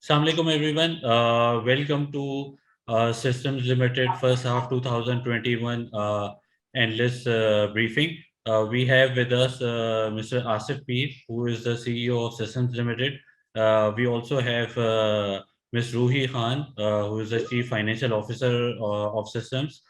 Assalamu alaikum everyone. Welcome to Systems Limited first half 2021 endless briefing. We have with us Mr. Asif Peer, who is the CEO of Systems Limited. We also have Ms. Ruhi Khan, who is the Chief Financial Officer of Systems.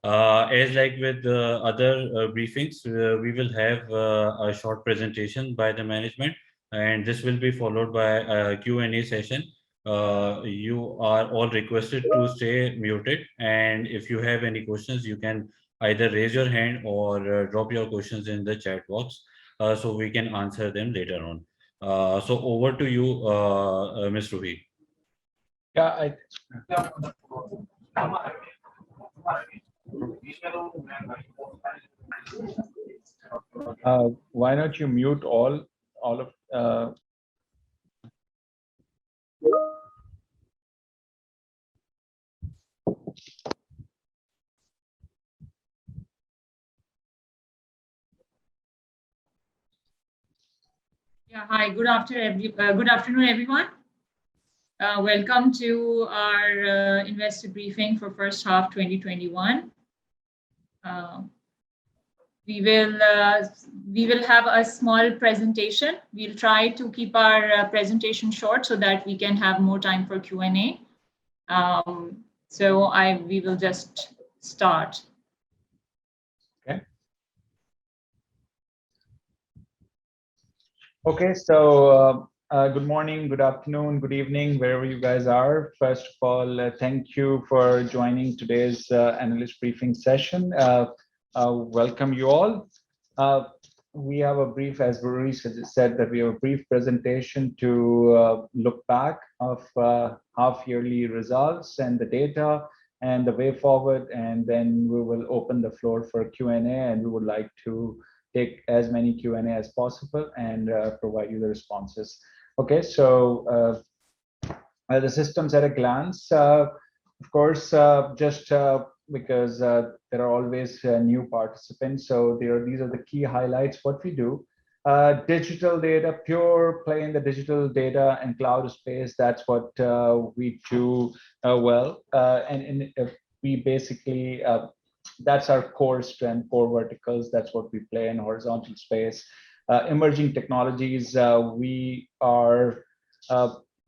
As like with other briefings, we will have a short presentation by the management, and this will be followed by a Q&A session. You are all requested to stay muted, and if you have any questions you can either raise your hand or drop your questions in the chat box, so we can answer them later on. So over to you, Ms. Ruhi. Yeah, I, why don't you mute all of Yeah, hi, good afternoon, everyone. Welcome to our investor briefing for first half 2021. We will have a small presentation. We'll try to keep our presentation short so that we can have more time for Q&A. We will just start. Okay, so good morning, good afternoon, good evening, wherever you guys are. First of all, thank you for joining today's analyst briefing session. Welcome you all. We have a brief, as Ruhi said, that we have a brief presentation to look back of half-yearly results and the data and the way forward, and then we will open the floor for Q&A, and we would like to take as many Q&A as possible and provide you the responses. Okay, so the systems at a glance. Of course, just because there are always new participants, so these are the key highlights. What we do, digital data, pure play in the digital data and cloud space. That's what we do well, and we basically. That's our core strength, core verticals. That's what we play in horizontal space. Emerging technologies, we are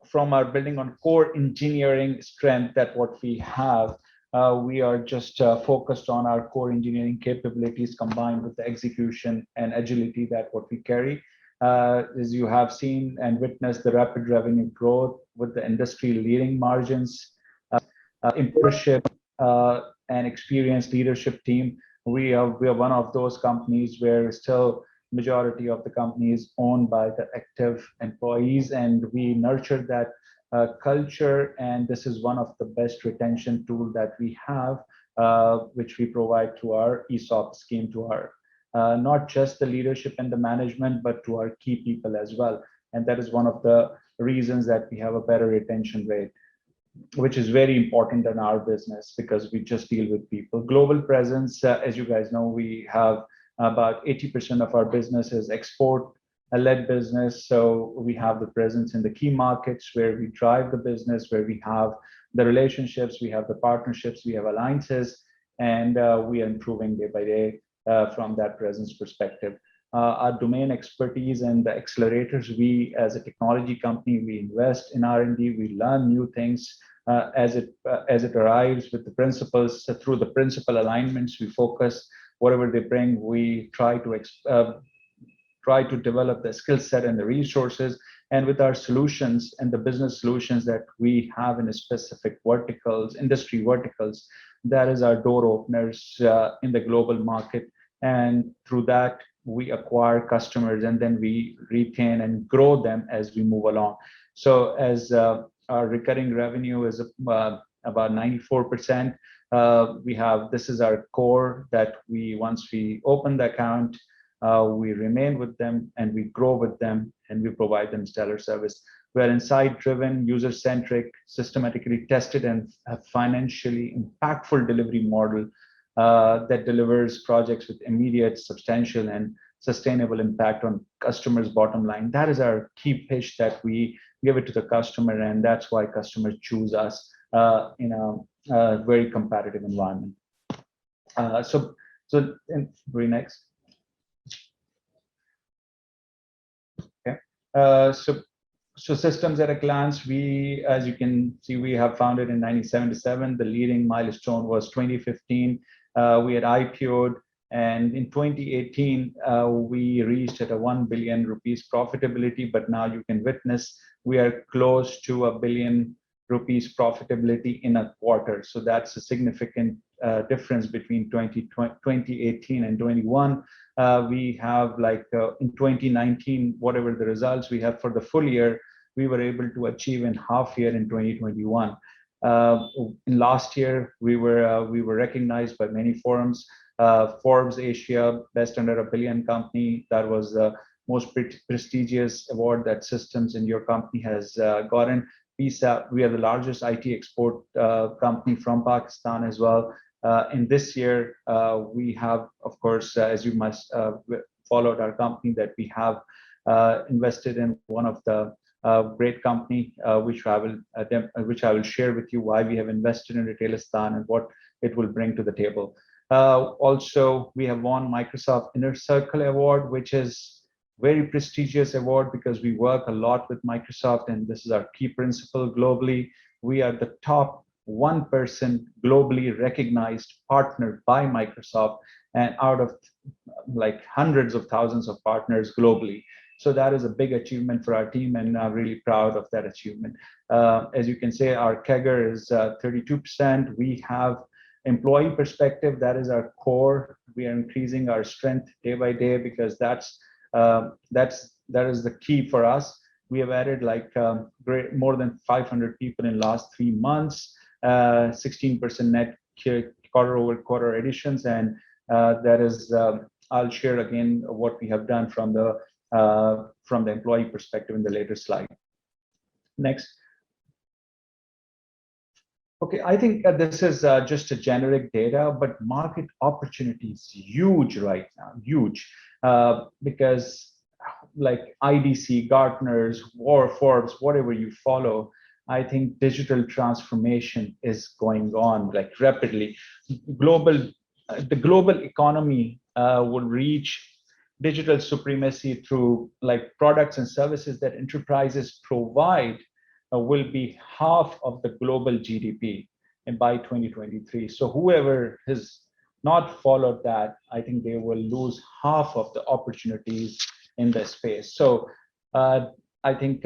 from our building on core engineering strength, that what we have, we are just focused on our core engineering capabilities combined with the execution and agility that what we carry. As you have seen and witnessed the rapid revenue growth with the industry leading margins, impressive and experienced leadership team. We are one of those companies where still majority of the company is owned by the active employees, and we nurture that culture, and this is one of the best retention tool that we have, which we provide to our ESOP scheme, to our not just the leadership and the management, but to our key people as well. And that is one of the reasons that we have a better retention rate, which is very important in our business because we just deal with people. Global presence, as you guys know, we have about 80% of our business is export-led business. So we have the presence in the key markets where we drive the business, where we have the relationships, we have the partnerships, we have alliances, and we are improving day by day from that presence perspective. Our domain expertise and the accelerators, we as a technology company, we invest in R&D, we learn new things as it arrives with the principles. Through the principal alignments, we focus whatever they bring. We try to develop the skill set and the resources, and with our solutions and the business solutions that we have in a specific verticals, industry verticals, that is our door openers in the global market. And through that, we acquire customers and then we retain and grow them as we move along. So as our recurring revenue is about 94%, this is our core that once we open the account, we remain with them and we grow with them and we provide them stellar service. We're insight-driven, user-centric, systematically tested, and a financially impactful delivery model that delivers projects with immediate, substantial, and sustainable impact on customers' bottom line. That is our key pitch that we give it to the customer, and that's why customers choose us in a very competitive environment. Very next. Okay. So systems at a glance, we, as you can see, we have founded in 1977. The leading milestone was 2015. We had IPO'd, and in 2018, we reached at a 1 billion rupees profitability, but now you can witness we are close to a 1 billion rupees profitability in a quarter. So that's a significant difference between 2018 and 21. We have in 2019, whatever the results we have for the full year, we were able to achieve in half year in 2021. In last year, we were recognized by many forums. Forbes Asia Best Under a Billion Company, that was the most prestigious award that systems in your company has gotten. We are the largest IT export company from Pakistan as well. In this year, we have, of course, as you must followed our company, that we have invested in one of the great company, which I will share with you why we have invested in Retailistan and what it will bring to the table. Also, we have won Microsoft Inner Circle Award, which is very prestigious award because we work a lot with Microsoft, and this is our key principle globally. We are the top 1% globally recognized partner by Microsoft, and out of hundreds of thousands of partners globally. So that is a big achievement for our team, and I'm really proud of that achievement. As you can say, our CAGR is 32%. We have employee perspective, that is our core. We are increasing our strength day by day because that is the key for us. We have added more than 500 people in last 3 months, 16% net quarter-over-quarter additions, and that is I'll share again what we have done from the employee perspective in the later slide. Next. Okay, I think this is just a generic data, but market opportunity is huge right now, huge, because IDC, Gartner's, Forbes, whatever you follow, I think digital transformation is going on rapidly. The global economy will reach digital supremacy through products and services that enterprises provide will be half of the global GDP and by 2023. So whoever has not followed that, I think they will lose half of the opportunities in the space. So I think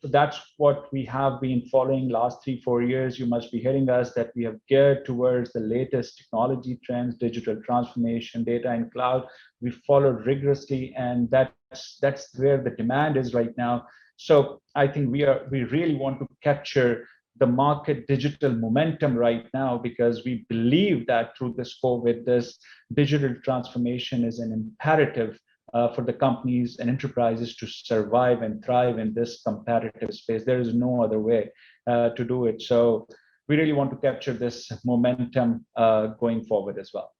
that's what we have been following last 3-4 years. You must be hearing us that we have geared towards the latest technology trends, digital transformation, data and cloud. We followed rigorously, and that's where the demand is right now. So I think we really want to capture the market digital momentum right now, because we believe that through this COVID, this digital transformation is an imperative for the companies and enterprises to survive and thrive in this competitive space. There is no other way to do it. So we really want to capture this momentum going forward as well.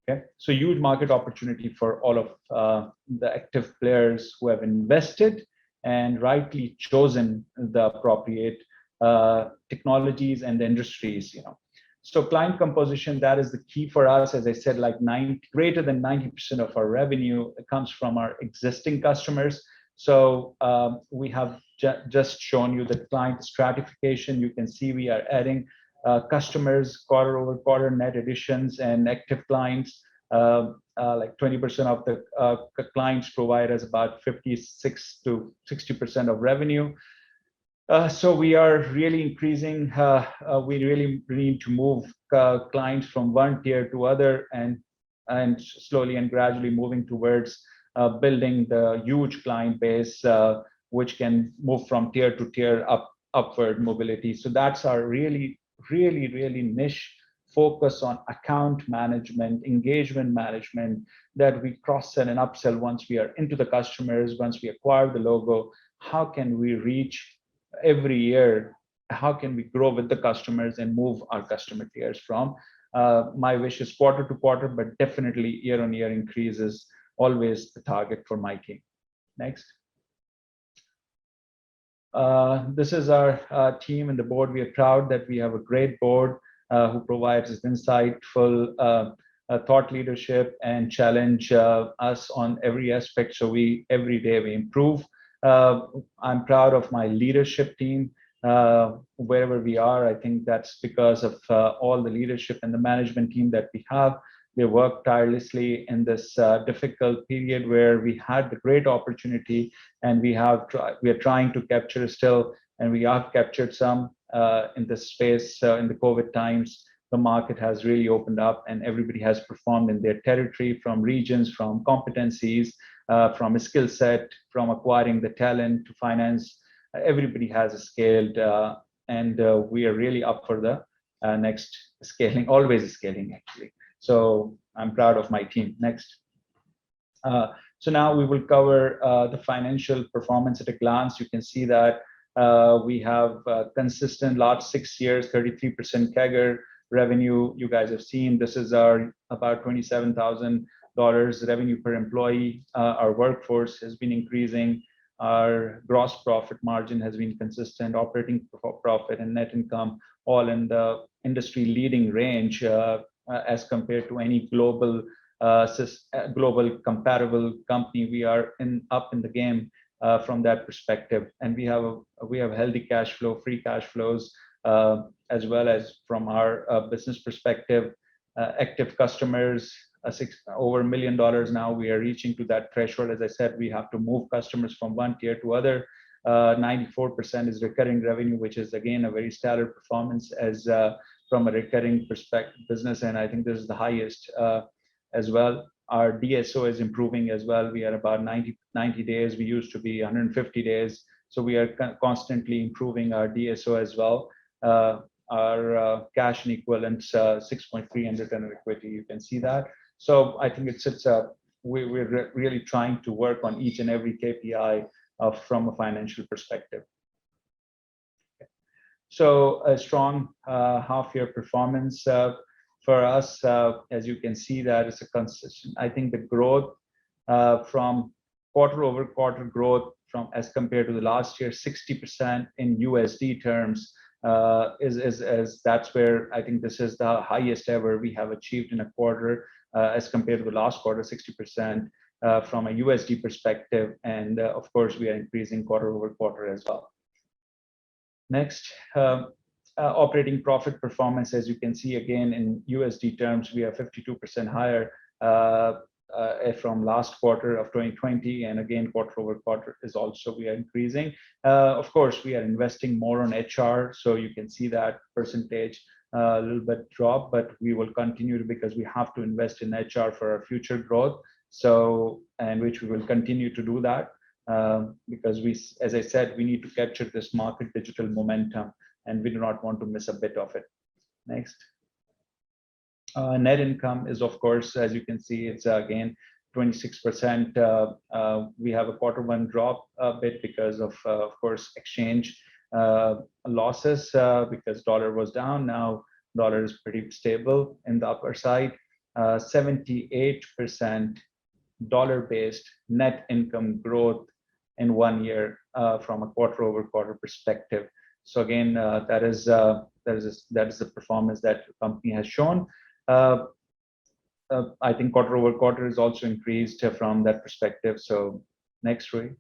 Okay, so huge market opportunity for all of the active players who have invested and rightly chosen the appropriate technologies and industries. So client composition, that is the key for us. As I said, greater than 90% of our revenue comes from our existing customers. So we have just shown you the client stratification. You can see we are adding customers quarter-over-quarter, net additions, and active clients. 20% of the clients provide us about 56 to 60% of revenue. So we are really increasing. We really need to move clients from one tier to other, and slowly and gradually moving towards building the huge client base, which can move from tier to tier upward mobility. So that's our really niche focus on account management, engagement management, that we cross-sell and upsell once we are into the customers, once we acquire the logo. How can we reach every year? How can we grow with the customers and move our customer tiers from? My wish is quarter to quarter, but definitely year on year increases always the target for my team. Next. This is our team and the board. We are proud that we have a great board who provides us insightful thought leadership and challenge us on every aspect. So every day we improve. I'm proud of my leadership team. Wherever we are, I think that's because of all the leadership and the management team that we have. They worked tirelessly in this difficult period where we had the great opportunity, and we are trying to capture still, and we have captured some in this space in the COVID times. The market has really opened up, and everybody has performed in their territory, from regions, from competencies, from a skill set, from acquiring the talent to finance. Everybody has scaled, and we are really up for the next scaling, always scaling actually. So I'm proud of my team. Next. So now we will cover the financial performance at a glance. You can see that we have consistent last 6 years, 33% CAGR revenue. You guys have seen this is our about $27,000 revenue per employee. Our workforce has been increasing. Our gross profit margin has been consistent. Operating profit and net income all in the industry leading range as compared to any global comparable company. We are up in the game from that perspective, and we have healthy cash flow, free cash flows, as well as from our business perspective, active customers, over $1 million now. We are reaching to that threshold. As I said, we have to move customers from one tier to other. 94% is recurring revenue, which is again a very stellar performance as from a recurring perspective business, and I think this is the highest as well. Our DSO is improving as well. We are about 90 days. We used to be 150 days, so we are constantly improving our DSO as well. Our cash and equivalents 6.3 and return on equity. You can see that. So I think we're really trying to work on each and every KPI from a financial perspective. So a strong half-year performance for us, as you can see, that is a consistent. I think the growth from quarter-over-quarter growth from as compared to the last year, 60% in USD terms is that's where I think this is the highest ever we have achieved in a quarter as compared to the last quarter, 60% from a USD perspective, and of course we are increasing quarter-over-quarter as well. Next, operating profit performance, as you can see again in USD terms, we are 52% higher from last quarter of 2020, and again quarter-over-quarter is also we are increasing. Of course, we are investing more on HR, so you can see that percentage a little bit drop, but we will continue to, because we have to invest in HR for our future growth. So, and which we will continue to do that because we, as I said, we need to capture this market digital momentum, and we do not want to miss a bit of it. Next. Net income is, of course, as you can see, it's again 26%. We have a quarter one drop a bit because of course, exchange losses because dollar was down. Now dollar is pretty stable in the upper side. 78% dollar-based net income growth in 1 year from a quarter-over-quarter perspective. So again, that is the performance that the company has shown. I think quarter-over-quarter is also increased from that perspective. So next, Roy.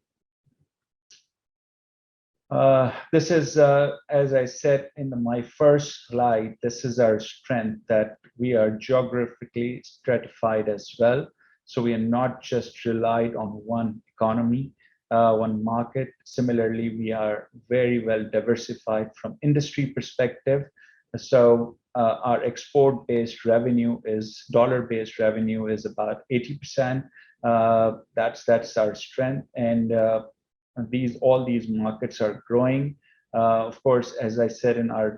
This is, as I said in my first slide, this is our strength, that we are geographically stratified as well. So we are not just relied on one economy, one market. Similarly, we are very well diversified from industry perspective. So our export-based revenue is dollar-based revenue is about 80%. That's our strength, and all these markets are growing. Of course, as I said in our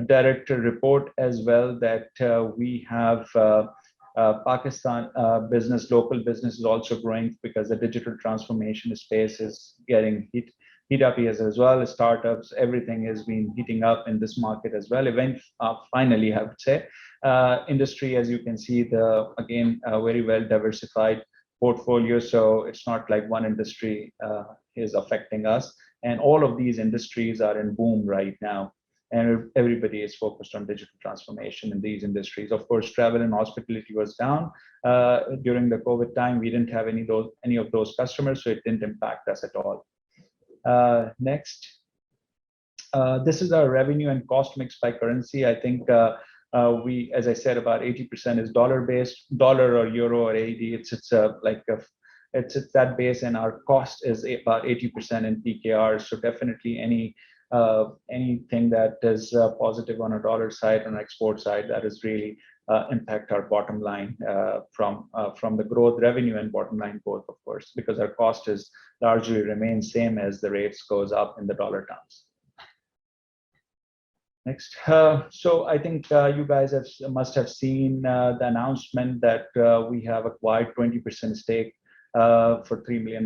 director report as well, that we have Pakistan business, local business is also growing because the digital transformation space is getting heat up here as well. Startups, everything has been heating up in this market as well. Finally, I would say, Industry, as you can see, again, very well diversified portfolio. So it's not like one industry is affecting us. And all of these industries are in boom right now. And everybody is focused on digital transformation in these industries. Of course, travel and hospitality was down during the COVID time. We didn't have any of those customers, so it didn't impact us at all. Next. This is our revenue and cost mix by currency. I think we, as I said, about 80% is dollar-based, dollar or euro or AED. It's that base, and our cost is about 80% in PKR. So definitely anything that is positive on a dollar side, on export side, that is really impact our bottom line from the growth, revenue, and bottom line both, of course, because our cost is largely remains same as the rates goes up in the dollar terms. Next. So I think you guys must have seen the announcement that we have acquired 20% stake for $3 million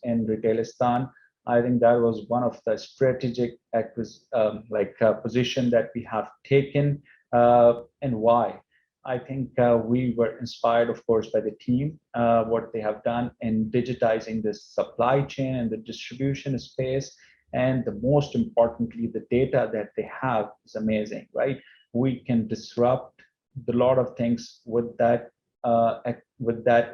in Retailistan. I think that was one of the strategic position that we have taken. And why? I think we were inspired, of course, by the team, what they have done in digitizing this supply chain and the distribution space. And the most importantly, the data that they have is amazing, right? We can disrupt a lot of things with that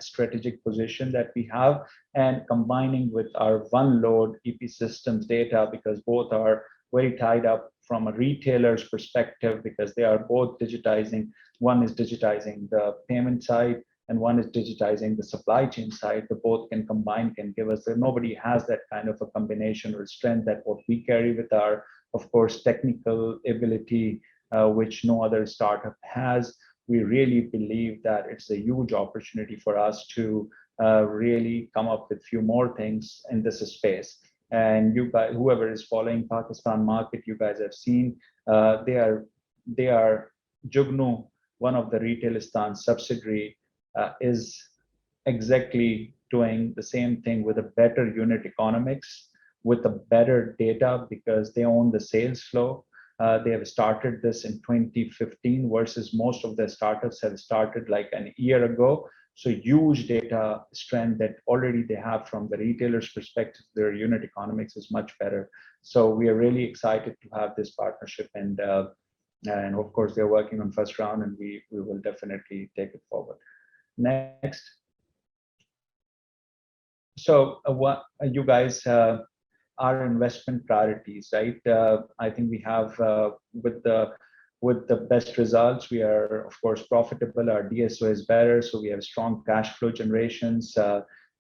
strategic position that we have, and combining with our OneLoad EP systems data, because both are very tied up from a retailer's perspective, because they are both digitizing. One is digitizing the payment side, and one is digitizing the supply chain side. The both can combine, can give us, nobody has that kind of a combination or strength that what we carry with our, of course, technical ability, which no other startup has. We really believe that it's a huge opportunity for us to really come up with a few more things in this space. And you guys, whoever is following Pakistan market, you guys have seen they are Jugnu, one of the Retailistan subsidiary, is exactly doing the same thing with a better unit economics, with a better data, because they own the sales flow. They have started this in 2015 versus most of the startups have started like a year ago. So huge data strength that already they have from the retailer's perspective, their unit economics is much better. So we are really excited to have this partnership, and of course they're working on first round, and we will definitely take it forward. Next. So what you guys our investment priorities, right? I think we have with the best results, we are of course profitable. Our DSO is better, so we have strong cash flow generations.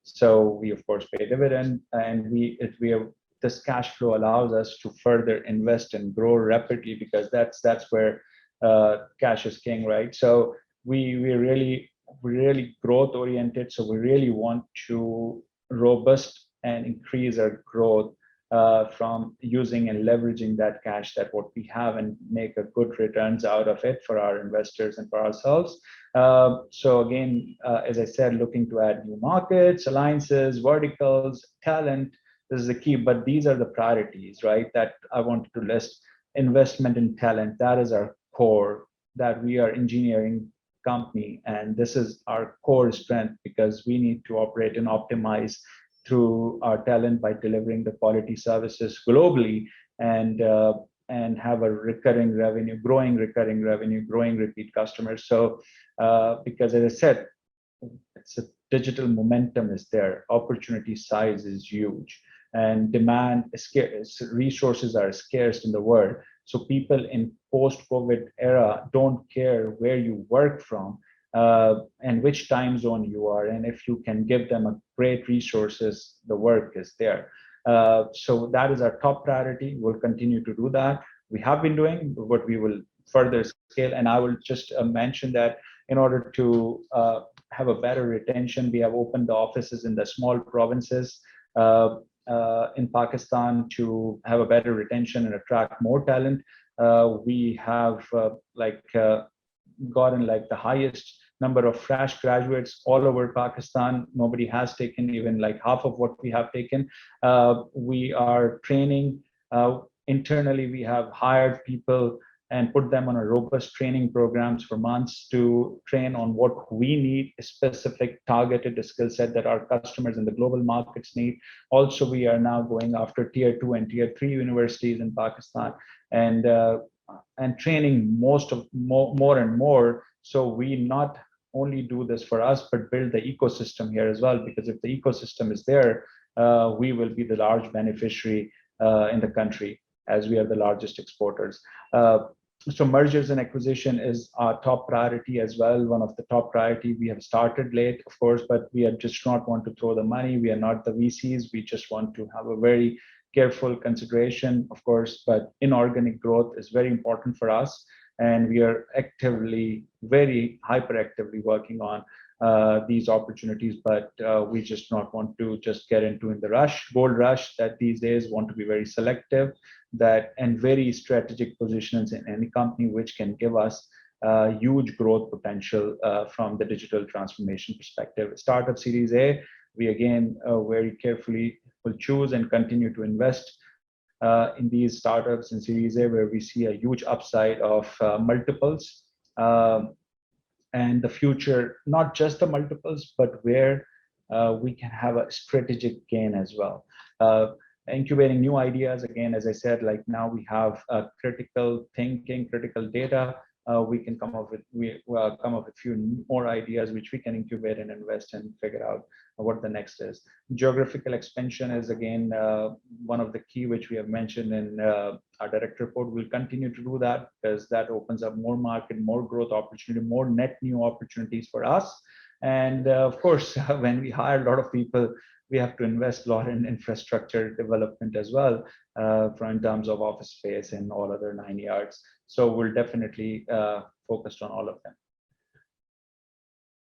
So we of course pay dividend, and this cash flow allows us to further invest and grow rapidly, because that's where cash is king, right? So we're really growth oriented. So we really want to robust and increase our growth from using and leveraging that cash that what we have, and make a good returns out of it for our investors and for ourselves. So again, as I said, looking to add new markets, alliances, verticals, talent. This is the key, but these are the priorities, right? That I wanted to list. Investment in talent, that is our core, that we are engineering company, and this is our core strength, because we need to operate and optimize through our talent by delivering the quality services globally, and have a recurring revenue, growing repeat customers. So because as I said, it's a digital momentum is there, opportunity size is huge, and demand is scarce, resources are scarce in the world. So people in post-COVID era don't care where you work from and which time zone you are, and if you can give them a great resources, the work is there. So that is our top priority. We'll continue to do that. We have been doing, but we will further scale. And I will just mention that in order to have a better retention, we have opened the offices in the small provinces in Pakistan to have a better retention and attract more talent. We have gotten like the highest number of fresh graduates all over Pakistan. Nobody has taken even like half of what we have taken. We are training internally. We have hired people and put them on a robust training programs for months to train on what we need, a specific targeted skill set that our customers in the global markets need. Also, we are now going after tier 2 and tier 3 universities in Pakistan, and training more and more. So we not only do this for us, but build the ecosystem here as well. Because if the ecosystem is there, we will be the large beneficiary in the country, as we are the largest exporters. So mergers and acquisition is our top priority as well. One of the top priority. We have started late, of course, but we are just not want to throw the money. We are not the VCs. We just want to have a very careful consideration, of course, but inorganic growth is very important for us. And we are actively, very hyperactively working on these opportunities, but we just not want to just get into in the gold rush that these days. Want to be very selective and very strategic positions in any company which can give us huge growth potential from the digital transformation perspective. Startup Series A, we again very carefully will choose and continue to invest in these startups in Series A, where we see a huge upside of multiples. And the future, not just the multiples, but where we can have a strategic gain as well. Incubating new ideas, again, as I said, like now we have critical thinking, critical data. We can come up with a few more ideas which we can incubate and invest and figure out what the next is. Geographical expansion is again one of the key which we have mentioned in our direct report. We'll continue to do that because that opens up more market, more growth opportunity, more net new opportunities for us. And of course, when we hire a lot of people, we have to invest a lot in infrastructure development as well, in terms of office space and all other 9 yards. So we're definitely focused on all of them.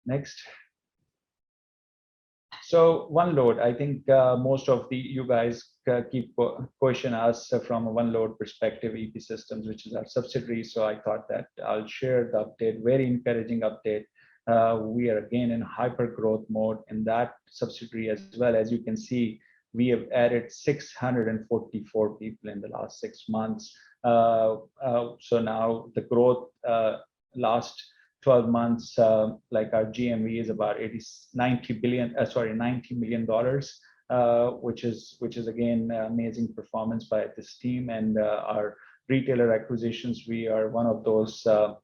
Next. So OneLoad, I think most of you guys keep question us from a OneLoad perspective, EP Systems, which is our subsidiary. So I thought that I'll share the update, very encouraging update. We are again in hyper growth mode in that subsidiary as well. As you can see, we have added 644 people in the last 6 months. So now the growth last 12 months, like our GMV is about $90 million, which is again amazing performance by this team. And our retailer acquisitions, we are one of those top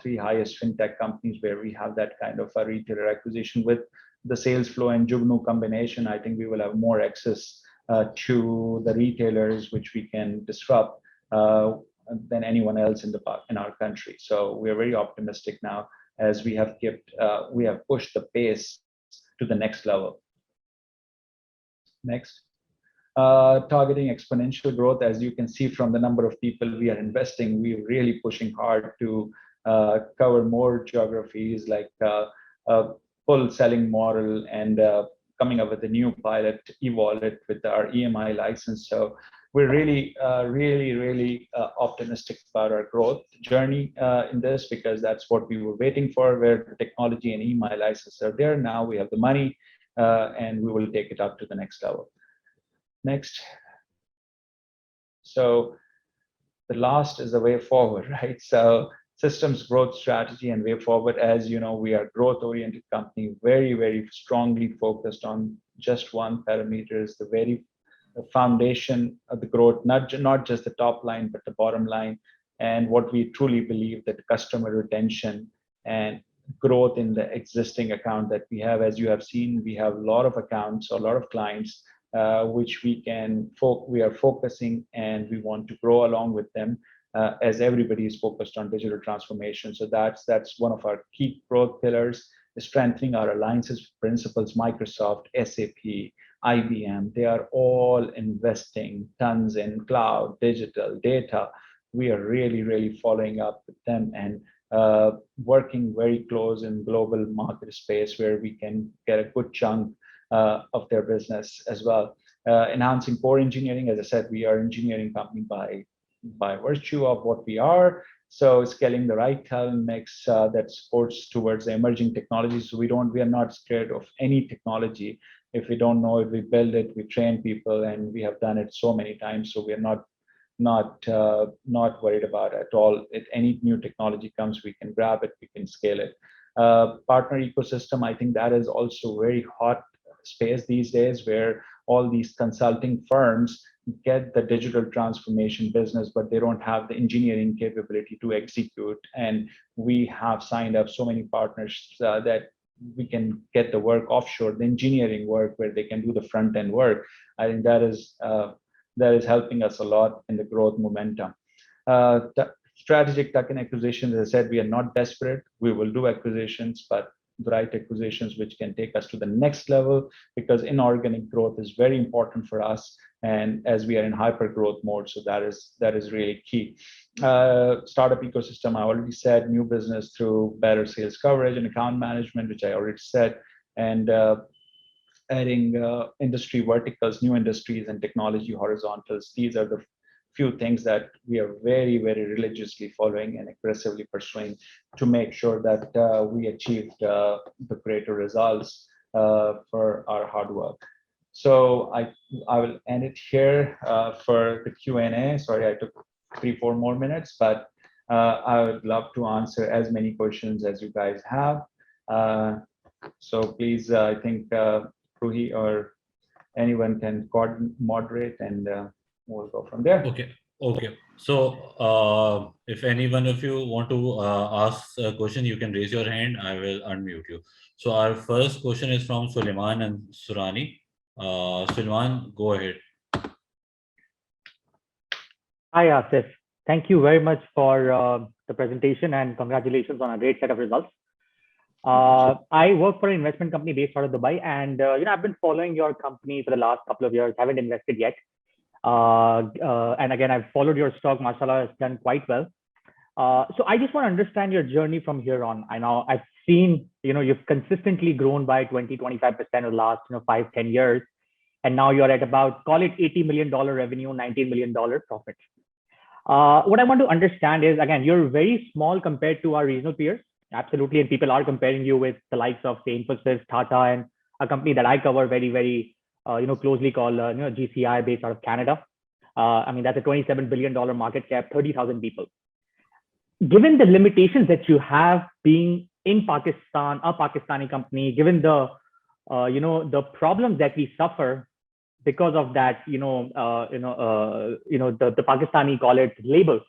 3 highest fintech companies where we have that kind of a retailer acquisition. With the sales flow and Jugnu combination, I think we will have more access to the retailers which we can disrupt than anyone else in our country. So we are very optimistic now, as we have pushed the pace to the next level. Next. Targeting exponential growth. As you can see from the number of people we are investing, we're really pushing hard to cover more geographies, like full selling model, and coming up with a new pilot e-wallet with our EMI license. So we're really optimistic about our growth journey in this, because that's what we were waiting for, where the technology and EMI license are there. Now we have the money, and we will take it up to the next level. Next. So the last is the way forward, right? So systems growth strategy and way forward. As you know, we are growth-oriented company, very strongly focused on just one parameter, is the very foundation of the growth, not just the top line, but the bottom line. And what we truly believe, that customer retention and growth in the existing account that we have. As you have seen, we have a lot of accounts, a lot of clients, which we are focusing, and we want to grow along with them, as everybody is focused on digital transformation. So that's one of our key growth pillars, is strengthening our alliances principals. Microsoft, SAP, IBM, they are all investing tons in cloud, digital, data. We are really following up with them and working very close in global market space, where we can get a good chunk of their business as well. Enhancing core engineering. As I said, we are engineering company by virtue of what we are. So scaling the right talent mix that supports towards the emerging technologies. So we are not scared of any technology. If we don't know it, we build it, we train people, and we have done it so many times. So we are not not worried about at all. If any new technology comes, we can grab it, we can scale it. Partner ecosystem, I think that is also very hot space these days, where all these consulting firms get the digital transformation business, but they don't have the engineering capability to execute. And we have signed up so many partners that we can get the work offshore, the engineering work where they can do the front end work. I think that is helping us a lot in the growth momentum. Strategic tuck-in acquisitions, as I said, we are not desperate. We will do acquisitions, but the right acquisitions which can take us to the next level, because inorganic growth is very important for us, and as we are in hyper growth mode, so that is really key. Startup ecosystem, I already said, new business through better sales coverage and account management, which I already said, and adding industry verticals, new industries and technology horizontals. These are the few things that we are very, very religiously following and aggressively pursuing to make sure that we achieve the greater results for our hard work. So I will end it here for the Q&A. Sorry, I took 3-4 more minutes, but I would love to answer as many questions as you guys have. So please, I think Ruhi or anyone can moderate, and we'll go from there. Okay. So if any one of you want to ask a question, you can raise your hand. I will unmute you. So our first question is from Suleiman and Surani. Suleiman, go ahead. Hi, Asif. Thank you very much for the presentation, and congratulations on a great set of results. I work for an investment company based out of Dubai, and I've been following your company for the last couple of years. Haven't invested yet, and again, I've followed your stock. Mashallah, has done quite well. So I just want to understand your journey from here on. I know I've seen you've consistently grown by 20-25% over the last 5-10 years, and now you're at about, call it $80 million revenue, $19 million profit. What I want to understand is, again, you're very small compared to our regional peers. Absolutely, and people are comparing you with the likes of, say, Infosys, Tata, and a company that I cover very, very closely called GCI, based out of Canada. I mean, that's a $27 billion market cap, 30,000 people. Given the limitations that you have being in Pakistan, a Pakistani company, given the the problems that we suffer because of that, the Pakistani, call it, label,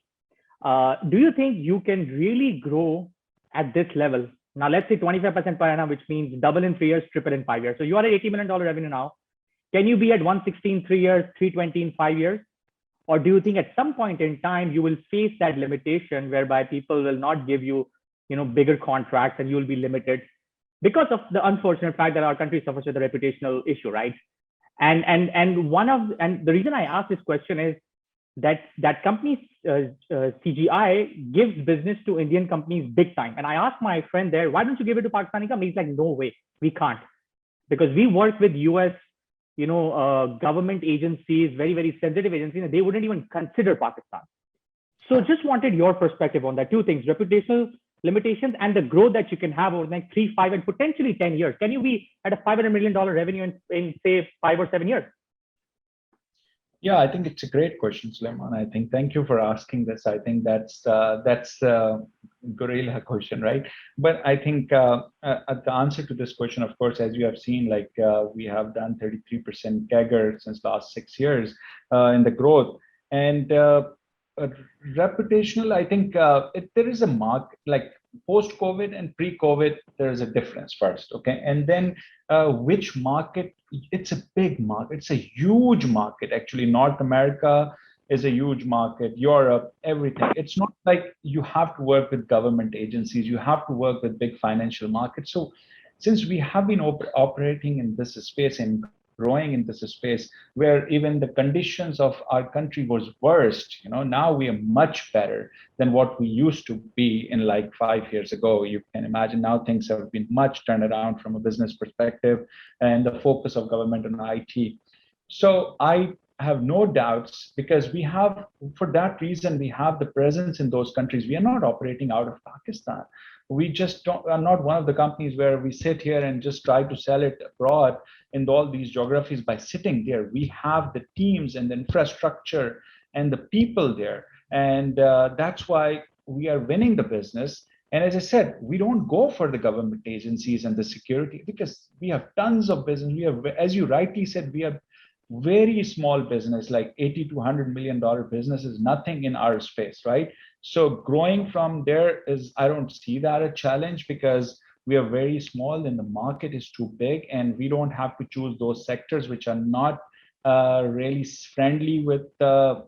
do you think you can really grow at this level? Now, let's say 25% per annum, which means double in 3 years, triple in 5 years. So you are at $80 million revenue now. Can you be at 116 in 3 years, 320 in 5 years? Or do you think at some point in time you will face that limitation whereby people will not give you, bigger contracts, and you will be limited because of the unfortunate fact that our country suffers with a reputational issue, right? And the reason I ask this question is that company CGI gives business to Indian companies big time. And I asked my friend there, why don't you give it to Pakistani companies? He's like, no way, we can't, because we work with US, government agencies, very, very sensitive agencies, and they wouldn't even consider Pakistan. So just wanted your perspective on that. Two things: reputational limitations and the growth that you can have over the next 3, 5, and potentially 10 years. Can you be at a $500 million revenue in say 5 or 7 years? Yeah, I think it's a great question, Suleiman. I think, thank you for asking this. I think that's a gorilla question, right? But I think the answer to this question, of course, as you have seen, like we have done 33% CAGR since last 6 years in the growth. And reputational, I think there is a mark, like post-COVID and pre-COVID, there is a difference first, okay? And then which market, it's a big market, it's a huge market. Actually, North America is a huge market, Europe, everything. It's not like you have to work with government agencies, you have to work with big financial markets. So since we have been operating in this space and growing in this space where even the conditions of our country was worst, now we are much better than what we used to be in like 5 years ago. You can imagine now things have been much turned around from a business perspective and the focus of government on IT. So I have no doubts, because we have, for that reason, we have the presence in those countries. We are not operating out of Pakistan. We just are not one of the companies where we sit here and just try to sell it abroad in all these geographies by sitting there. We have the teams and the infrastructure and the people there. And that's why we are winning the business. And as I said, we don't go for the government agencies and the security because we have tons of business. We have, as you rightly said, we have very small business, like 80 to $100 million business is nothing in our space, right? So growing from there is, I don't see that a challenge because we are very small and the market is too big, and we don't have to choose those sectors which are not really friendly with the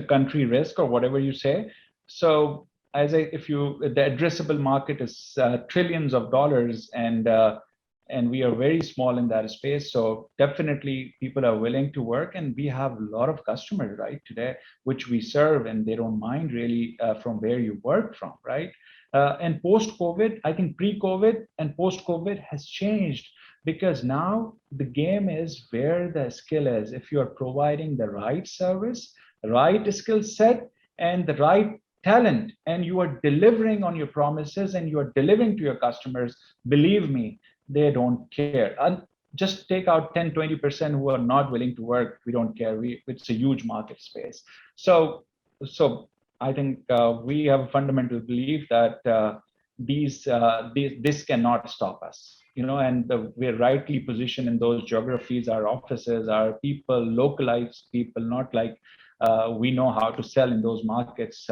country risk or whatever you say. So if you, the addressable market is trillions of dollars, and we are very small in that space. So definitely people are willing to work, and we have a lot of customers right today, which we serve, and they don't mind really from where you work from, right? And post-COVID, I think pre-COVID and post-COVID has changed because now the game is where the skill is. If you are providing the right service, right skill set, and the right talent, and you are delivering on your promises and you are delivering to your customers, believe me, they don't care. And just take out 10-20% who are not willing to work. We don't care. It's a huge market space. So I think we have a fundamental belief that this cannot stop us, and we're rightly positioned in those geographies. Our offices, our people, localized people, not like we know how to sell in those markets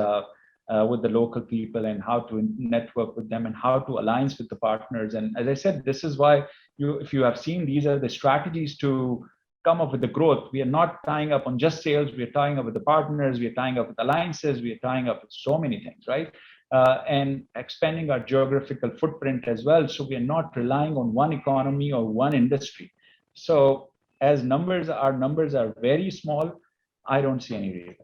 with the local people, and how to network with them, and how to alliance with the partners. And as I said, this is why if you have seen, these are the strategies to come up with the growth. We are not tying up on just sales. We are tying up with the partners. We are tying up with alliances. We are tying up with so many things, right? And expanding our geographical footprint as well. So we are not relying on one economy or one industry. So as our numbers are very small, I don't see any reason.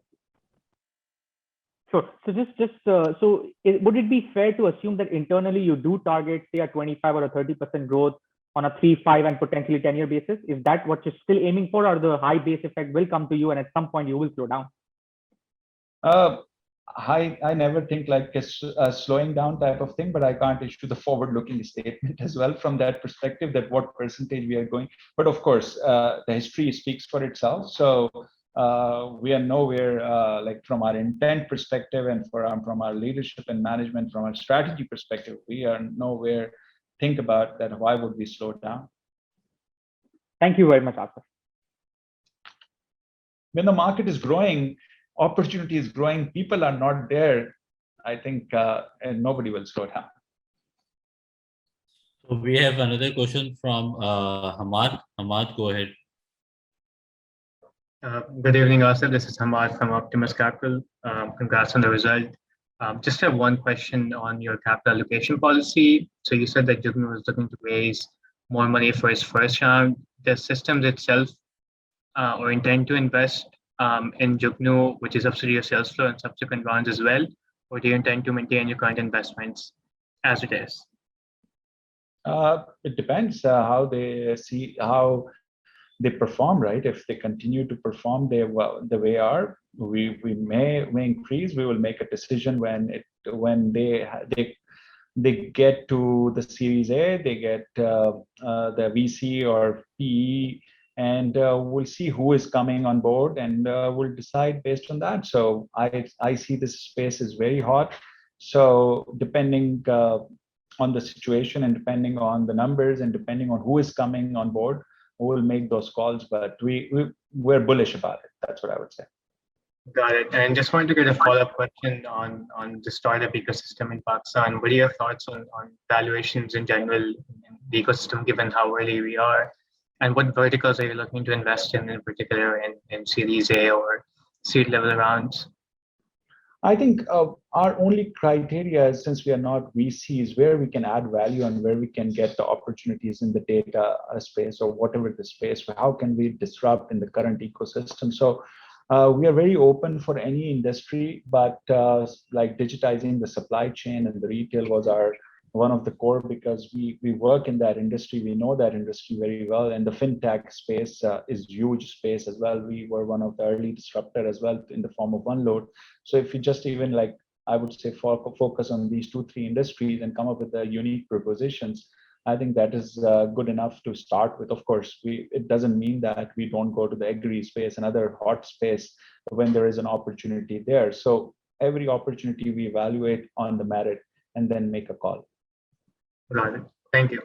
Sure. So would it be fair to assume that internally you do target, say, a 25 or a 30% growth on a 3, 5, and potentially 10-year basis? Is that what you're still aiming for, or the high base effect will come to you and at some point you will slow down? I never think like a slowing down type of thing, but I can't issue the forward-looking statement as well from that perspective, that what percentage we are going. But of course, the history speaks for itself. So we are nowhere like from our intent perspective and from our leadership and management, from our strategy perspective, we are nowhere think about that. Why would we slow down? Thank you very much, Asif. When the market is growing, opportunity is growing, people are not there, I think, and nobody will slow down. So we have another question from Hamad. Hamad, go ahead. Good evening, Asif. This is Hamad from Optimus Capital. Congrats on the result. Just have one question on your capital allocation policy. So you said that Jugnu is looking to raise more money for its first round. Does Systems itself or intend to invest in Jugnu, which is subsidiary of Salesflow, and subsequent rounds as well? Or do you intend to maintain your current investments as it is? It depends how they perform, right? If they continue to perform the way are, we may increase. We will make a decision when they get to the Series A, they get the VC or PE, and we'll see who is coming on board, and we'll decide based on that. So I see this space is very hot. So depending on the situation, and depending on the numbers, and depending on who is coming on board, we'll make those calls. But we're bullish about it. That's what I would say. Got it. And just wanted to get a follow-up question on the startup ecosystem in Pakistan. What are your thoughts on valuations in general in the ecosystem, given how early we are? And what verticals are you looking to invest in particular in Series A or seed level rounds? I think our only criteria is, since we are not VCs, where we can add value and where we can get the opportunities in the data space or whatever the space. How can we disrupt in the current ecosystem? So we are very open for any industry, but like digitizing the supply chain and the retail was one of the core, because we work in that industry. We know that industry very well, and the fintech space is huge space as well. We were one of the early disruptor as well in the form of OneLoad. So if you just even like, I would say focus on these 2-3 industries and come up with the unique propositions, I think that is good enough to start with. Of course, it doesn't mean that we don't go to the agri space, another hot space, when there is an opportunity there. So every opportunity we evaluate on the merit and then make a call. Got it. Thank you.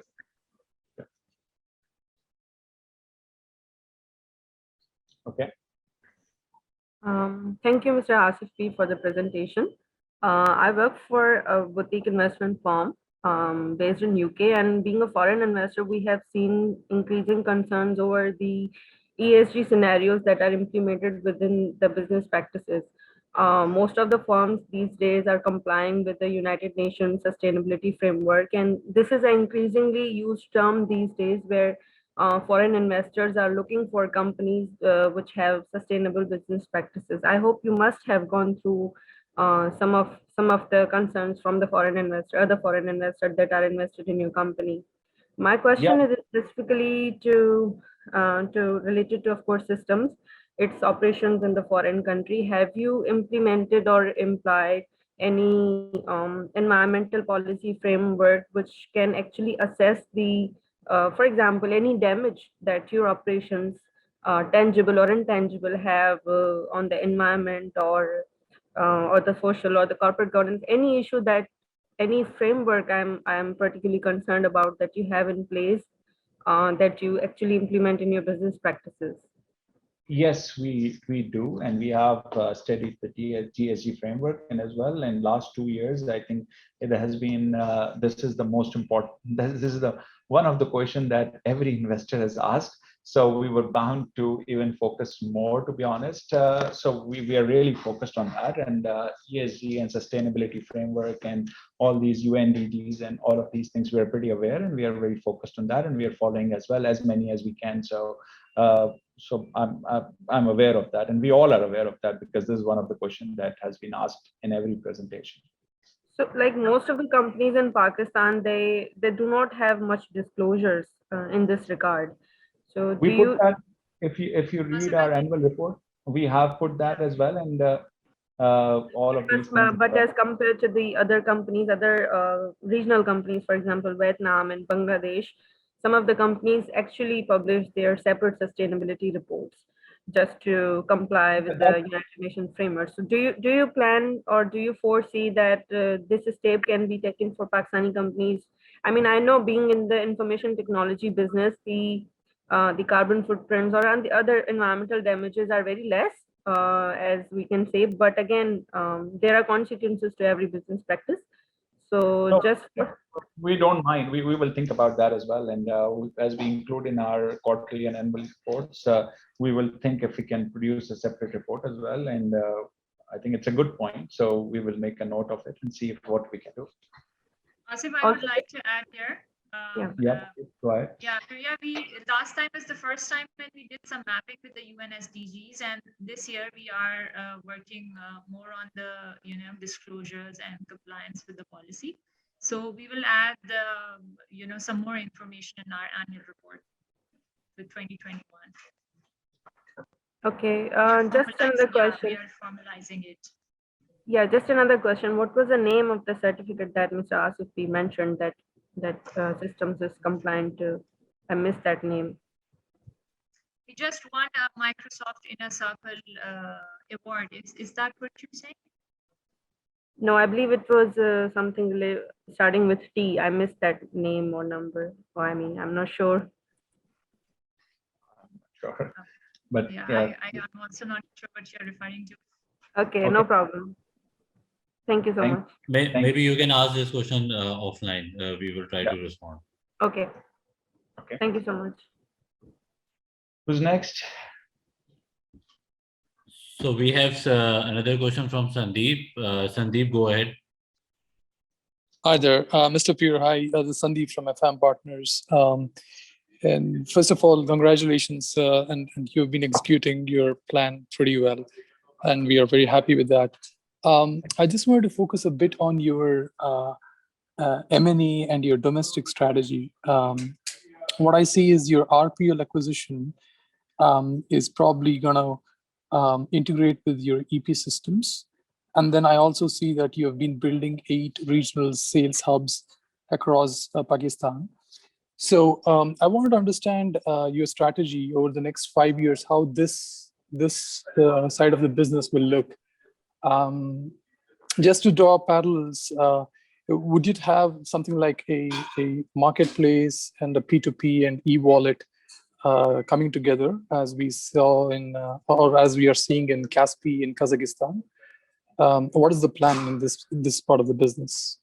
Okay. Thank you, Mr. Asif P, for the presentation. I work for a boutique investment firm based in UK, and being a foreign investor, we have seen increasing concerns over the ESG scenarios that are implemented within the business practices. Most of the firms these days are complying with the United Nations Sustainability Framework, and this is an increasingly used term these days where foreign investors are looking for companies which have sustainable business practices. I hope you must have gone through some of the concerns from the foreign investor, other foreign investors that are invested in your company. My question is specifically to related to, of course, systems, its operations in the foreign country. Have you implemented or implied any environmental policy framework which can actually assess the, for example, any damage that your operations, tangible or intangible, have on the environment or the social or the corporate governance, any issue that any framework I'm particularly concerned about that you have in place that you actually implement in your business practices? Yes, we do, and we have studied the GSG framework, and as well in last 2 years, I think it has been. This is the most important. This is the one of the question that every investor has asked. So we were bound to even focus more, to be honest. So we are really focused on that, and ESG and sustainability framework and all these UNDGs and all of these things, we are pretty aware, and we are very focused on that, and we are following as well as many as we can. So I'm aware of that, and we all are aware of that, because this is one of the questions that has been asked in every presentation. So, like most of the companies in Pakistan, they do not have much disclosures in this regard. So, We do put you? that, if you read our annual report, we have put that as well, and all of these things. But as compared to the other companies, other regional companies, for example, Vietnam and Bangladesh, some of the companies actually publish their separate sustainability reports just to comply with the United Nations framework. So do you plan or do you foresee that this step can be taken for Pakistani companies? I mean, I know being in the information technology business, the carbon footprints or the other environmental damages are very less, as we can say, but again, there are consequences to every business practice. So No, just we don't mind. We will think about that as well, and as we include in our quarterly and annual reports, we will think if we can produce a separate report as well. And I think it's a good point. So we will make a note of it and see what we can do. Asif, I would like to add here. Go ahead. Yeah, Priya, last time was the first time when we did some mapping with the UN SDGs, and this year we are working more on the disclosures and compliance with the policy. So we will add some more information in our annual report with 2021. Okay, just another question. We are formalizing it. Yeah, just another question. What was the name of the certificate that Mr. Asif mentioned that systems is compliant to? I missed that name. We just won a Microsoft Inner Circle award. Is that what you're saying? No, I believe it was something starting with T. I missed that name or number. Or I mean, I'm not sure. I'm not sure, but yeah. I'm also not sure what you're referring to. Okay, no problem. Thank you so much. Maybe you can ask this question offline. We will try to respond. Okay. Okay. Thank you so much. Who's next? So we have another question from Sandeep. Sandeep, go ahead. Hi there, Mr. Peer. Hi, this is Sandeep from FM Partners. And first of all, congratulations, and you've been executing your plan pretty well, and we are very happy with that. I just wanted to focus a bit on your M&A and your domestic strategy. What I see is your RPL acquisition is probably going to integrate with your EP systems. And then I also see that you have been building 8 regional sales hubs across Pakistan. So I wanted to understand your strategy over the next 5 years, how this side of the business will look. Just to draw parallels, would it have something like a marketplace and a P2P and e-wallet coming together as we saw in, or as we are seeing in Kaspi in Kazakhstan? What is the plan in this part of the business?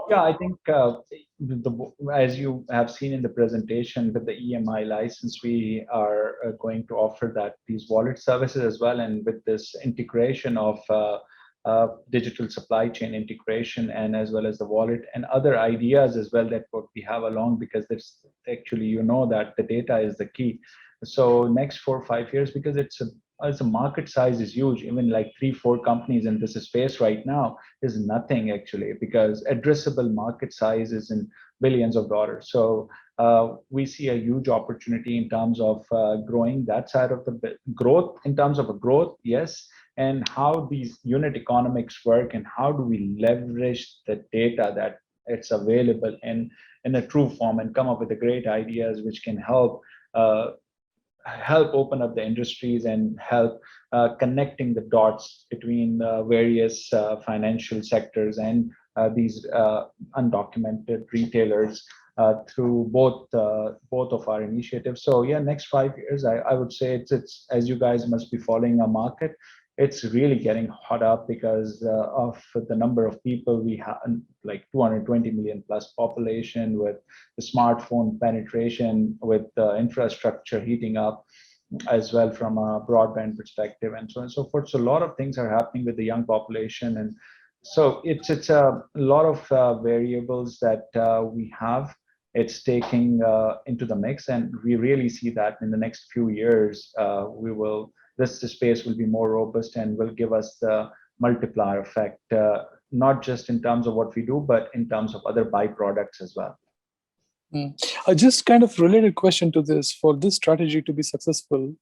Yeah, I think as you have seen in the presentation with the EMI license, we are going to offer that these wallet services as well, and with this integration of digital supply chain integration and as well as the wallet and other ideas as well that what we have along, because there's actually, you know, that the data is the key. So next 4 or 5 years, because it's a market size is huge, even like 3-4 companies in this space right now is nothing actually, because addressable market size is in billions of dollars. So we see a huge opportunity in terms of growing that side of the growth, in terms of a growth, yes, and how these unit economics work and how do we leverage the data that it's available in a true form and come up with the great ideas which can help open up the industries and help connecting the dots between various financial sectors and these undocumented retailers through both of our initiatives. So yeah, next 5 years, I would say it's as you guys must be following our market, it's really getting hot up because of the number of people we have, like 220 million plus population, with the smartphone penetration, with the infrastructure heating up as well from a broadband perspective, and so on and so forth. So a lot of things are happening with the young population, and so it's a lot of variables that we have. It's taking into the mix, and we really see that in the next few years, this space will be more robust and will give us the multiplier effect, not just in terms of what we do, but in terms of other byproducts as well. Just kind of related question to this. For this strategy to be successful,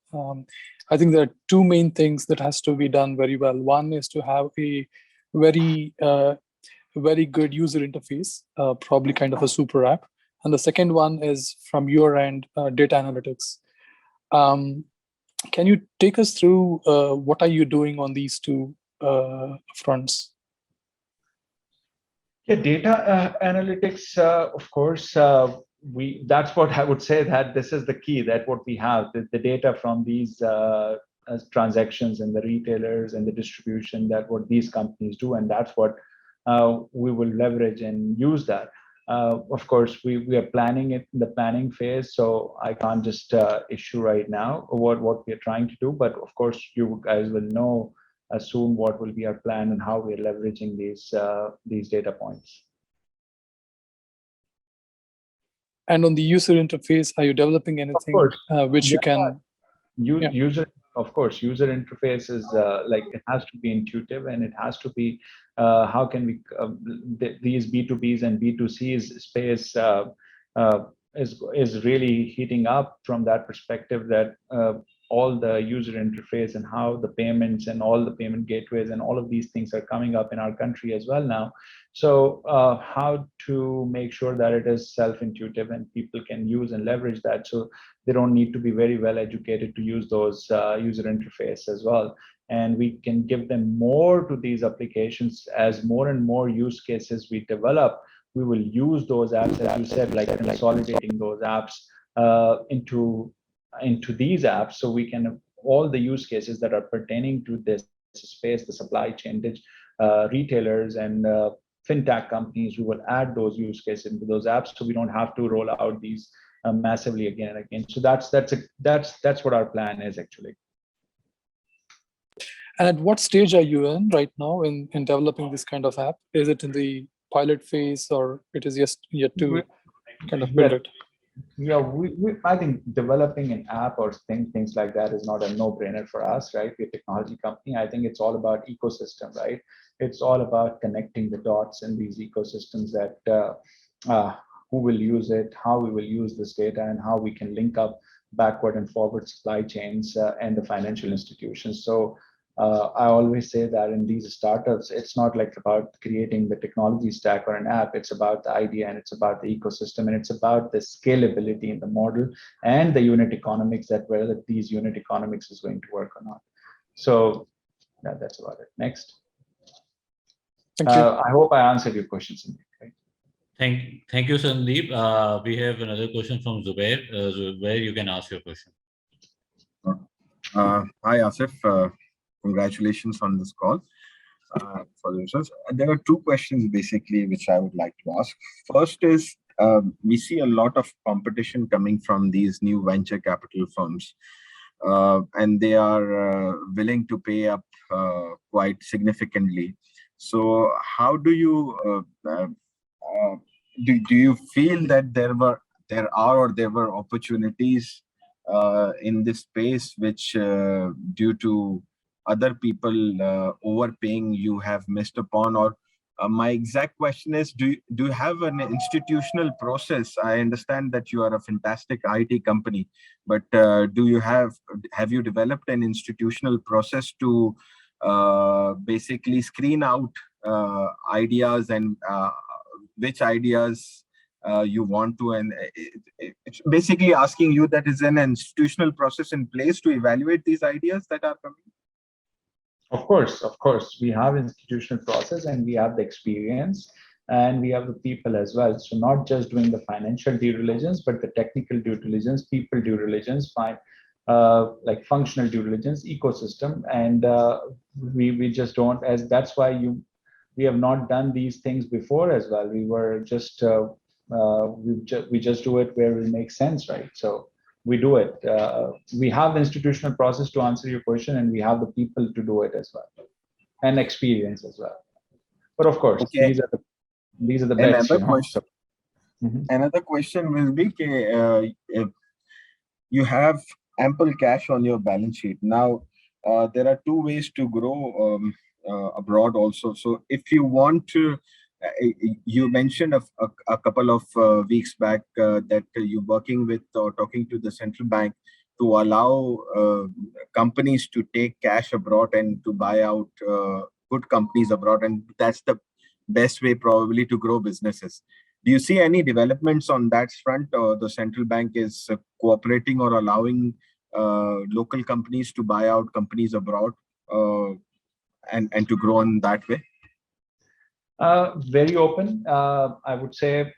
I think there are two main things that has to be done very well. One is to have a very good user interface, probably kind of a super app. And the second one is from your end, data analytics. Can you take us through what are you doing on these two fronts? Yeah, data analytics, of course, that's what I would say, that this is the key, that what we have, the data from these transactions and the retailers and the distribution, that what these companies do, and that's what we will leverage and use that. Of course, we are planning it in the planning phase, so I can't just issue right now what we are trying to do, but of course, you guys will know soon what will be our plan and how we are leveraging these data points. And on the user interface, are you developing anything which you can? User, of course, user interface is like, it has to be intuitive, and it has to be how can we these B2Bs and B2Cs space is really heating up from that perspective, that all the user interface and how the payments and all the payment gateways and all of these things are coming up in our country as well now. So how to make sure that it is self-intuitive and people can use and leverage that, so they don't need to be very well educated to use those user interface as well. And we can give them more to these applications as more and more use cases we develop. We will use those apps, as you said, like consolidating those apps into these apps, so we can all the use cases that are pertaining to this space, the supply chain, retailers and fintech companies, we will add those use cases into those apps, so we don't have to roll out these massively again and again. So that's what our plan is actually. And at what stage are you in right now in developing this kind of app? Is it in the pilot phase, or it is just yet to kind of build it? Yeah, I think developing an app or things like that is not a no-brainer for us, right? We're a technology company. I think it's all about ecosystem, right? It's all about connecting the dots in these ecosystems, that who will use it, how we will use this data, and how we can link up backward and forward supply chains and the financial institutions. So I always say that in these startups, it's not like about creating the technology stack or an app. It's about the idea and it's about the ecosystem and it's about the scalability in the model and the unit economics, that whether these unit economics is going to work or not. So that's about it. Next. Thank you. I hope I answered your questions. Right? Thank you, Sandeep. We have another question from Zubair. Zubair, you can ask your question. Hi, Asif. Congratulations on this call for the results. There are two questions basically which I would like to ask. First is we see a lot of competition coming from these new venture capital firms, and they are willing to pay up quite significantly. So, how do you do you feel that there were opportunities in this space which due to other people overpaying you have missed upon? Or my exact question is, do you have an institutional process? I understand that you are a fantastic IT company, but do you have you developed an institutional process to basically screen out ideas and which ideas you want to, and it's basically asking you that is an institutional process in place to evaluate these ideas that are coming? Of course, we have institutional process and we have the experience and we have the people as well. So not just doing the financial due diligence, but the technical due diligence, people due diligence, like functional due diligence, ecosystem, and we just don't. As that's why we have not done these things before as well. We were just we just do it where it makes sense, right? So we do it. We have the institutional process to answer your question, and we have the people to do it as well, and experience as well. But of course, Okay. these are the best. Another question. Mhm. Another question will be, if you have ample cash on your balance sheet now. There are two ways to grow abroad also. So if you want to, you mentioned a couple of weeks back that you're working with or talking to the central bank to allow companies to take cash abroad and to buy out good companies abroad, and that's the best way probably to grow businesses. Do you see any developments on that front, or the central bank is cooperating or allowing local companies to buy out companies abroad and to grow in that way? Very open. I would say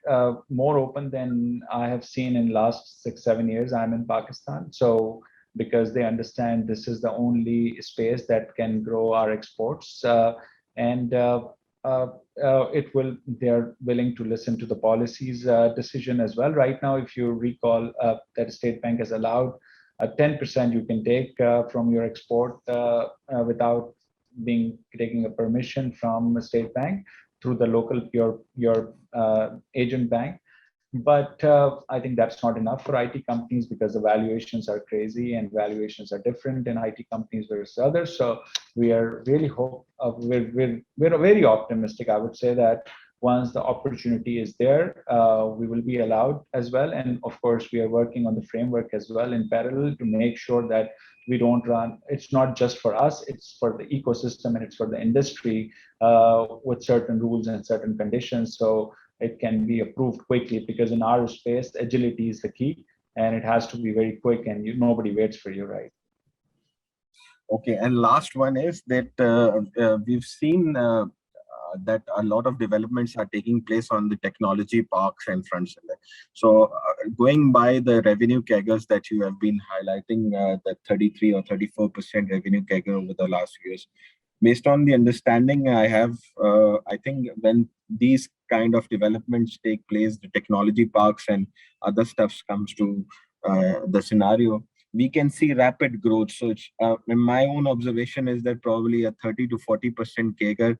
more open than I have seen in last 6-7 years. I'm in Pakistan, so because they understand this is the only space that can grow our exports, and they're willing to listen to the policies decision as well. Right now, if you recall, that State Bank has allowed 10% you can take from your export without taking a permission from a State Bank through the local your agent bank. But I think that's not enough for IT companies because the valuations are crazy and valuations are different in IT companies versus others. So we are really we're very optimistic. I would say that once the opportunity is there, we will be allowed as well. And of course, we are working on the framework as well in parallel to make sure that we don't run. It's not just for us; it's for the ecosystem and it's for the industry with certain rules and certain conditions. So it can be approved quickly, because in our space, agility is the key, and it has to be very quick, and nobody waits for you, right? Okay, and last one is that we've seen that a lot of developments are taking place on the technology parks and fronts. So going by the revenue CAGRs that you have been highlighting, that 33 or 34% revenue CAGR over the last few years, based on the understanding I have, I think when these kind of developments take place, the technology parks and other stuff comes to the scenario, we can see rapid growth. So in my own observation is that probably a 30 to 40% CAGR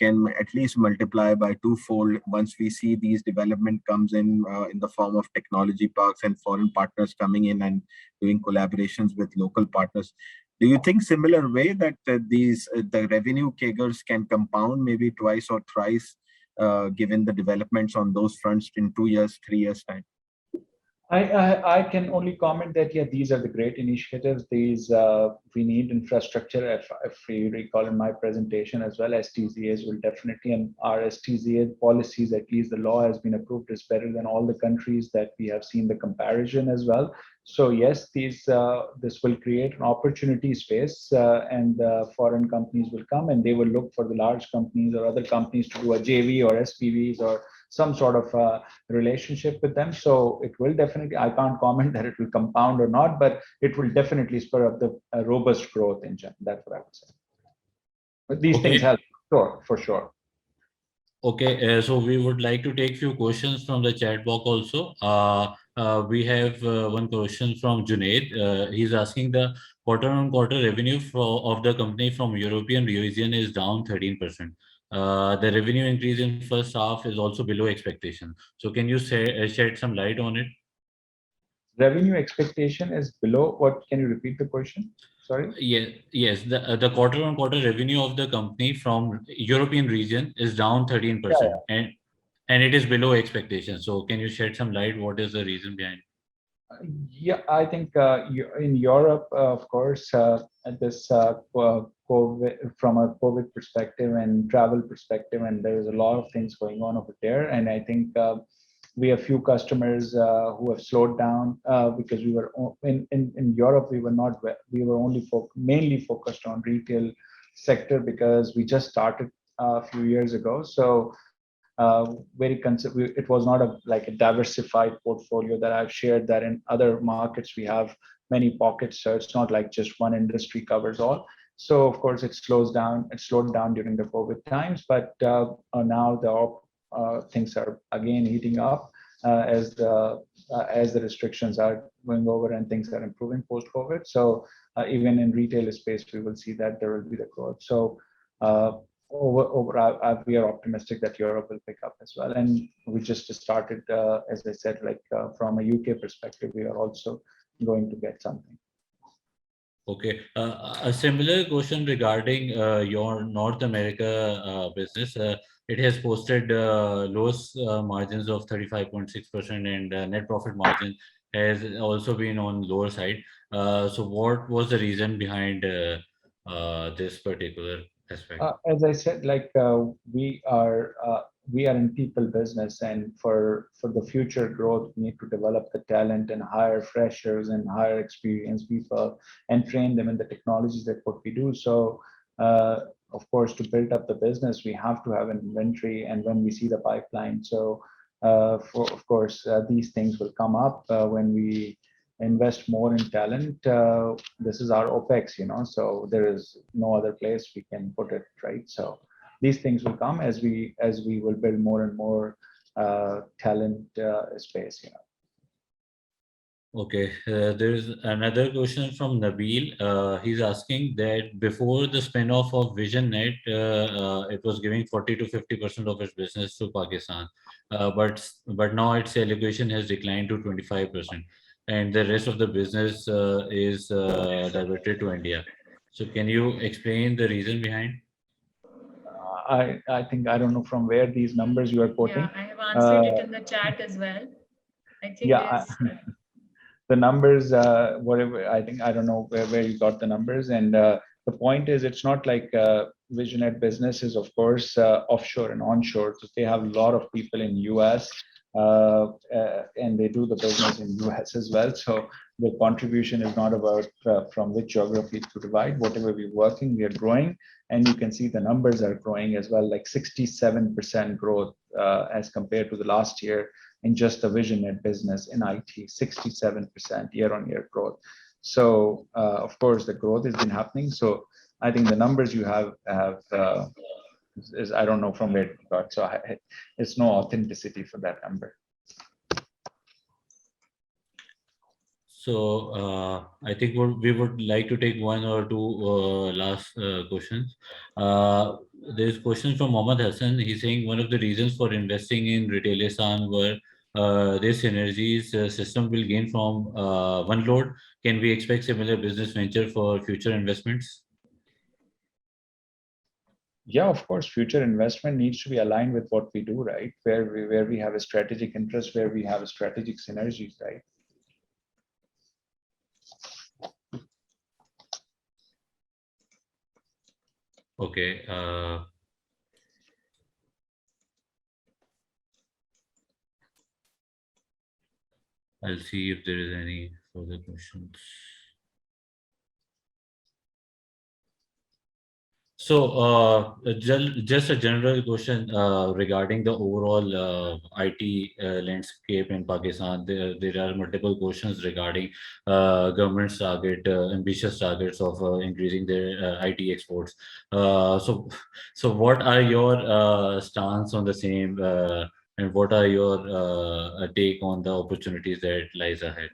can at least multiply by twofold once we see these development comes in the form of technology parks and foreign partners coming in and doing collaborations with local partners. Do you think similar way that the revenue CAGRs can compound maybe twice or thrice given the developments on those fronts in 2 years, 3 years time? I can only comment that, yeah, these are the great initiatives. These we need infrastructure. If we recall in my presentation as well, STZAs will definitely, and our STZA policies, at least the law has been approved, is better than all the countries that we have seen the comparison as well. So yes, this will create an opportunity space, and foreign companies will come and they will look for the large companies or other companies to do a JV or SPVs or some sort of relationship with them. So it will definitely, I can't comment that it will compound or not, but it will definitely spur up the robust growth engine. That's what I would say. But these things Okay. help, sure, for sure. Okay, so we would like to take few questions from the chat box also. We have one question from Junaid. He's asking the quarter-on-quarter revenue of the company from European region is down 13%. The revenue increase in first half is also below expectation. So can you shed some light on it? Revenue expectation is below what? Can you repeat the question? Sorry. Yes. The quarter-on-quarter revenue of the company from European region is down 13%, and it is below expectation. So can you shed some light? What is the reason behind? Yeah, I think in Europe, of course, at this COVID, from a COVID perspective and travel perspective, and there is a lot of things going on over there. And I think we have few customers who have slowed down because we were in Europe. We were not. We were only mainly focused on retail sector because we just started a few years ago. So it was not like a diversified portfolio that I've shared, that in other markets we have many pockets, so it's not like just one industry covers all. So of course it slowed down during the COVID times, but now the things are again heating up as the restrictions are going over and things are improving post COVID. So even in retail space we will see that there will be the growth. So we are optimistic that Europe will pick up as well. And we just started, as I said, like from a UK perspective, we are also going to get something. Okay. A similar question regarding your North America business. It has posted lowest margins of 35.6%, and net profit margin has also been on lower side. So what was the reason behind this particular aspect? As I said, like we are in people business, and for the future growth, we need to develop the talent and hire freshers and hire experienced people and train them in the technologies that what we do. So of course, to build up the business, we have to have an inventory, and when we see the pipeline. So of course, these things will come up when we invest more in talent. This is our OPEX, so there is no other place we can put it, right? So these things will come as we will build more and more talent space. Okay, there is another question from Nabil. He's asking that before the spin-off of VisionNet, it was giving 40 to 50% of its business to Pakistan, but now its allocation has declined to 25%, and the rest of the business is diverted to India. So can you explain the reason behind? I think, I don't know from where these numbers you are quoting. Yeah, I have answered it in the chat as well. I think Yeah, the numbers, whatever, I think, I don't know where you got the numbers. And the point is, it's not like VisionNet business is, of course, offshore and onshore. So they have a lot of people in US, and they do the business in US as well. So the contribution is not about from which geography to divide. Whatever we're working, we are growing. And you can see the numbers are growing as well, like 67% growth as compared to the last year in just the VisionNet business in IT, 67% year-on-year growth. So of course the growth has been happening. So I think the numbers you have is I don't know from where it got. So it's no authenticity for that number. So I think we would like to take one or two last questions. There's question from Mohammed Hassan. He's saying one of the reasons for investing in Retailistan were this synergies system will gain from OneLoad. Can we expect similar business venture for future investments? Yeah, of course, future investment needs to be aligned with what we do, right? Where we have a strategic interest, where we have a strategic synergies, right? Okay. I'll see if there is any further questions. So, just a general question regarding the overall IT landscape in Pakistan. There are multiple questions regarding government's ambitious targets of increasing their IT exports. So what are your stance on the same, and what are your take on the opportunities that lies ahead?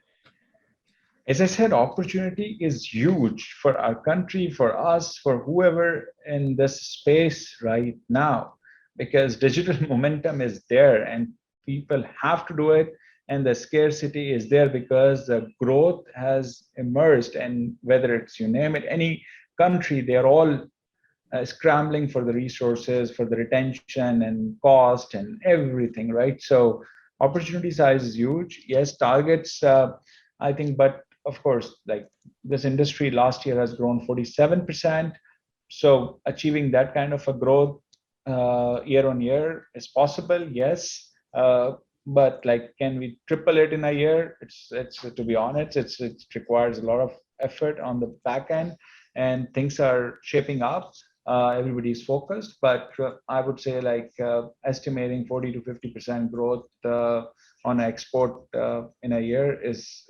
As I said, opportunity is huge for our country, for us, for whoever in this space right now, because digital momentum is there and people have to do it. And the scarcity is there because the growth has emerged. And whether it's, you name it, any country, they're all scrambling for the resources, for the retention and cost and everything, right? So opportunity size is huge. Yes, targets, I think, but of course, like this industry last year has grown 47%. So achieving that kind of a growth year on year is possible, yes. But like, can we triple it in a year? It's to be honest, it requires a lot of effort on the back end, and things are shaping up. Everybody's focused, but I would say like estimating 40 to 50% growth on export in a year is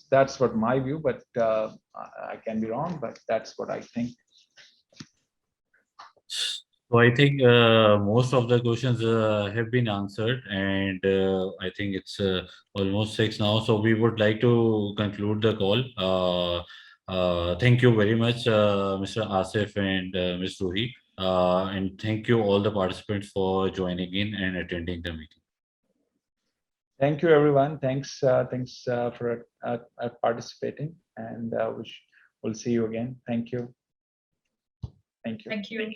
that's what my view, but I can be wrong, but that's what I think. So I think most of the questions have been answered, and I think it's almost 6 now. So we would like to conclude the call. Thank you very much, Mr. Asif and Ms. Ruhi, and thank you all the participants for joining in and attending the meeting. Thank you, everyone. Thanks for participating, and we'll see you again. Thank you. Thank you. Thank you.